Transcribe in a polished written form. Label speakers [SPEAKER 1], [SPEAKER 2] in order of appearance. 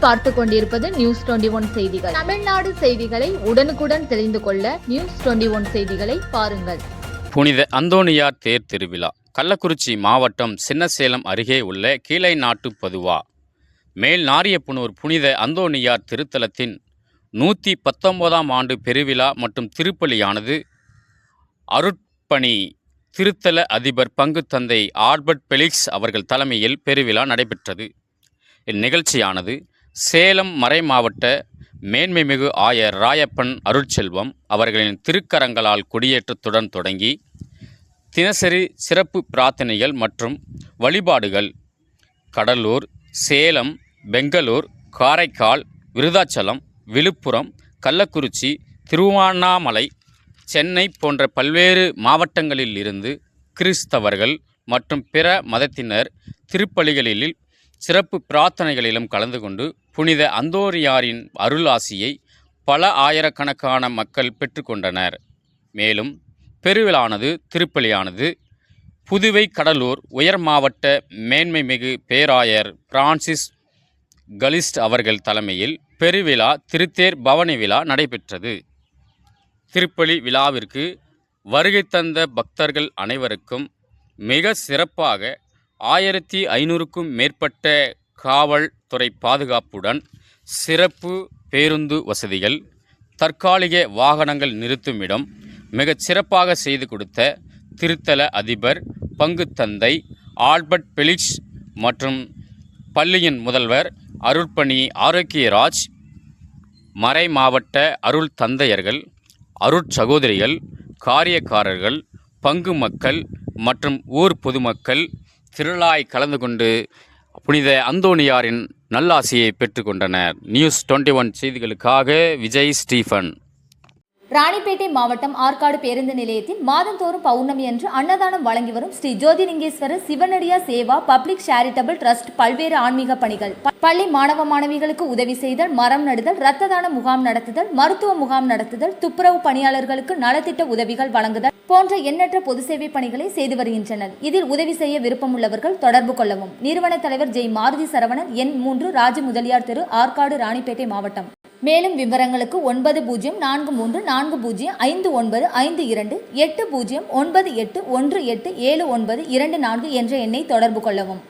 [SPEAKER 1] நீங்கள் பார்த்து கொண்டிருப்பது நியூஸ் 21 செய்திகள். தமிழ்நாடு செய்திகளை உடனுக்குடன் தெரிந்து கொள்ள நியூஸ் 21 செய்திகளை பாருங்கள்.
[SPEAKER 2] புனித அந்தோணியார் தேர் திருவிழா கள்ளக்குறிச்சி மாவட்டம் சின்னசேலம் அருகே உள்ள கீழைநாட்டு பதுவா மேல் நாரியப்புனூர் புனித அந்தோணியார் திருத்தலத்தின் 119ஆம் ஆண்டு பெருவிழா மற்றும் திருப்பலியானது அருட்பணி திருத்தல அதிபர் பங்கு தந்தை ஆல்பர்ட் பெலிக்ஸ் அவர்கள் தலைமையில் பெருவிழா நடைபெற்றது. இந்நிகழ்ச்சியானது சேலம் மறைமாவட்ட மேன்மைமிகு ஆயர் ராயப்பன் அருட்செல்வம் அவர்களின் திருக்கரங்களால் கொடியேற்றத்துடன் தொடங்கி தினசரி சிறப்பு பிரார்த்தனைகள் மற்றும் வழிபாடுகள் கடலூர், சேலம், பெங்களூர், காரைக்கால், விருதாச்சலம், விழுப்புரம், கள்ளக்குறிச்சி, திருவண்ணாமலை, சென்னை போன்ற பல்வேறு மாவட்டங்களில் இருந்து கிறிஸ்தவர்கள் மற்றும் பிற மதத்தினர் திருப்பலிகளில் சிறப்பு பிரார்த்தனைகளிலும் கலந்து கொண்டு புனித அந்தோணியாரின் அருளாசியை பல ஆயிரக்கணக்கான மக்கள் பெற்றுக்கொண்டனர். மேலும் பெருவிழானது திருப்பலியானது புதுவை கடலூர் உயர் மாவட்ட மேன்மைமிகு பேராயர் பிரான்சிஸ் கலிஸ்ட் அவர்கள் தலைமையில் பெருவிழா திருத்தேர் பவனி விழா நடைபெற்றது. திருப்பலி விழாவிற்கு வருகை தந்த பக்தர்கள் அனைவருக்கும் மிக சிறப்பாக 1500க்கும் மேற்பட்ட காவல்துறை பாதுகாப்புடன் சிறப்பு பேருந்து வசதிகள், தற்காலிக வாகனங்கள் நிறுத்தும் இடம் மிகச் சிறப்பாக செய்து கொடுத்த திருத்தல அதிபர் பங்கு தந்தை ஆல்பர்ட் பெலிக்ஸ் மற்றும் பள்ளியின் முதல்வர் அருட்பணி ஆரோக்கியராஜ், மறை மாவட்ட அருள் தந்தையர்கள், அருட்சகோதரிகள், காரியக்காரர்கள், பங்கு மக்கள் மற்றும் ஊர் பொதுமக்கள் திரளாய் கலந்து கொண்டு புனித அந்தோணியாரின் நல்லாசியை பெற்றுக்கொண்டனர். நியூஸ் 21 செய்திகளுக்காக விஜய் ஸ்டீஃபன்.
[SPEAKER 3] ராணிப்பேட்டை மாவட்டம் ஆற்காடு பேருந்து நிலையத்தில் மாதந்தோறும் பௌர்ணமி அன்று அன்னதானம் வழங்கி வரும் Sri Jothilingeswarar சிவனடியா Seva public charitable trust பல்வேறு ஆன்மீக பணிகள், பள்ளி மாணவ மாணவிகளுக்கு உதவி செய்தல், மரம் நடுதல், இரத்த தான முகாம் நடத்துதல், மருத்துவ முகாம் நடத்துதல், துப்புரவு பணியாளர்களுக்கு நலத்திட்ட உதவிகள் வழங்குதல் போன்ற எண்ணற்ற பொது சேவை பணிகளை செய்து வருகின்றனர். இதில் உதவி செய்ய விருப்பமுள்ளவர்கள் தொடர்பு கொள்ளவும். நிறுவன தலைவர் ஜெய் மாருதி சரவணன், எண் 3, ராஜ முதலியார் தெரு, ஆற்காடு, ராணிப்பேட்டை மாவட்டம். மேலும் விவரங்களுக்கு 90405952 809818 19 என்ற எண்ணை தொடர்பு கொள்ளவும்.